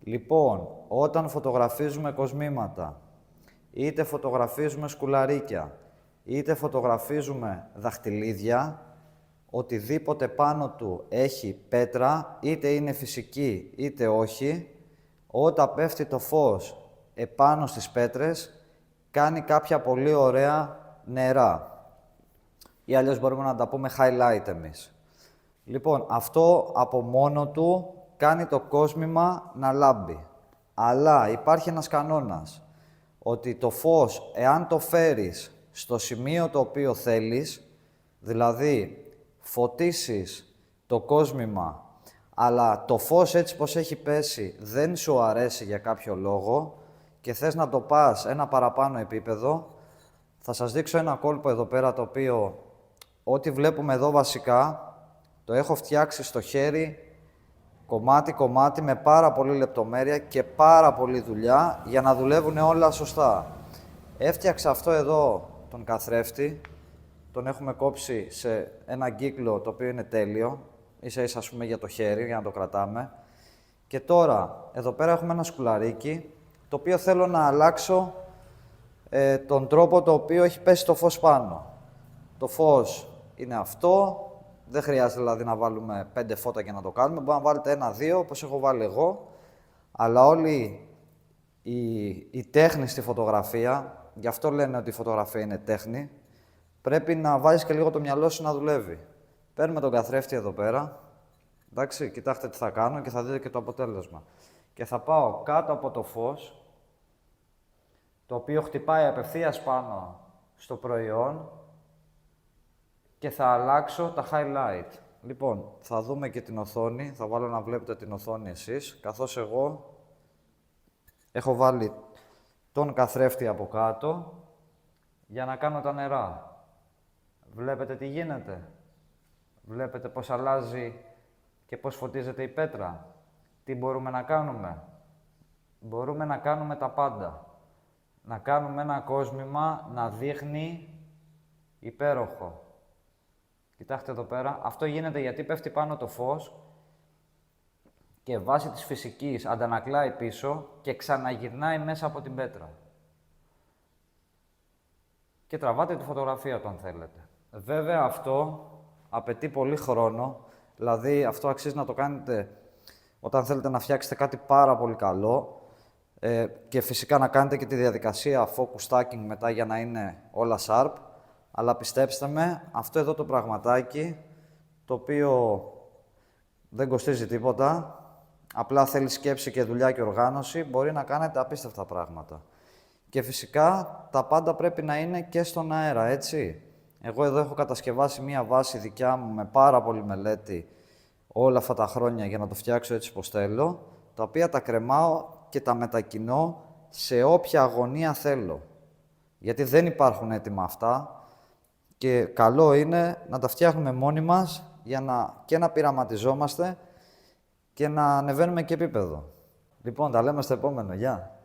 Λοιπόν, όταν φωτογραφίζουμε κοσμήματα, είτε φωτογραφίζουμε σκουλαρίκια, είτε φωτογραφίζουμε δαχτυλίδια, οτιδήποτε πάνω του έχει πέτρα, είτε είναι φυσική είτε όχι, όταν πέφτει το φως επάνω στις πέτρες, κάνει κάποια πολύ ωραία νερά. Ή αλλιώς μπορούμε να τα πούμε highlight εμείς. Λοιπόν, αυτό από μόνο του κάνει το κόσμημα να λάμπει. Αλλά υπάρχει ένας κανόνας, ότι το φως, εάν το φέρεις στο σημείο το οποίο θέλεις, δηλαδή φωτίσεις το κόσμημα, αλλά το φως έτσι πως έχει πέσει δεν σου αρέσει για κάποιο λόγο και θες να το πας ένα παραπάνω επίπεδο, θα σας δείξω ένα κόλπο εδώ πέρα το οποίο ό,τι βλέπουμε εδώ βασικά το έχω φτιάξει στο χέρι κομμάτι-κομμάτι με πάρα πολύ λεπτομέρεια και πάρα πολύ δουλειά για να δουλεύουν όλα σωστά. Έφτιαξα αυτό εδώ τον καθρέφτη, τον έχουμε κόψει σε ένα κύκλο το οποίο είναι τέλειο, ίσα-ίσα ας πούμε για το χέρι, για να το κρατάμε. Και τώρα, εδώ πέρα έχουμε ένα σκουλαρίκι, το οποίο θέλω να αλλάξω τον τρόπο το οποίο έχει πέσει το φως πάνω. Το φως είναι αυτό, δεν χρειάζεται δηλαδή να βάλουμε 5 φώτα και να το κάνουμε, μπορείτε να βάλετε 1-2 όπως έχω βάλει εγώ, αλλά όλη η τέχνη στη φωτογραφία, γι' αυτό λένε ότι η φωτογραφία είναι τέχνη, πρέπει να βάζεις και λίγο το μυαλό σου να δουλεύει. Παίρνουμε τον καθρέφτη εδώ πέρα, εντάξει, κοιτάξτε τι θα κάνω και θα δείτε και το αποτέλεσμα. Και θα πάω κάτω από το φως, το οποίο χτυπάει απευθείας πάνω στο προϊόν και θα αλλάξω τα highlight. Λοιπόν, θα δούμε και την οθόνη, θα βάλω να βλέπετε την οθόνη εσείς, καθώς εγώ έχω βάλει τον καθρέφτη από κάτω για να κάνω τα νερά. Βλέπετε τι γίνεται. Βλέπετε πώς αλλάζει και πώς φωτίζεται η πέτρα. Τι μπορούμε να κάνουμε. Μπορούμε να κάνουμε τα πάντα. Να κάνουμε ένα κόσμημα να δείχνει υπέροχο. Κοιτάξτε εδώ πέρα. Αυτό γίνεται γιατί πέφτει πάνω το φως και βάσει της φυσικής αντανακλάει πίσω και ξαναγυρνάει μέσα από την πέτρα. Και τραβάτε τη φωτογραφία του αν θέλετε. Βέβαια αυτό απαιτεί πολύ χρόνο, δηλαδή αυτό αξίζει να το κάνετε όταν θέλετε να φτιάξετε κάτι πάρα πολύ καλό και φυσικά να κάνετε και τη διαδικασία focus stacking μετά για να είναι όλα sharp, αλλά πιστέψτε με, αυτό εδώ το πραγματάκι, το οποίο δεν κοστίζει τίποτα, απλά θέλει σκέψη και δουλειά και οργάνωση, μπορεί να κάνετε απίστευτα πράγματα. Και φυσικά τα πάντα πρέπει να είναι και στον αέρα, έτσι. Εγώ εδώ έχω κατασκευάσει μία βάση δικιά μου με πάρα πολύ μελέτη όλα αυτά τα χρόνια για να το φτιάξω έτσι πως θέλω, τα οποία τα κρεμάω και τα μετακινώ σε όποια αγωνία θέλω. Γιατί δεν υπάρχουν έτοιμα αυτά και καλό είναι να τα φτιάχνουμε μόνοι μας για και να πειραματιζόμαστε και να ανεβαίνουμε και επίπεδο. Λοιπόν, τα λέμε στο επόμενο. Γεια!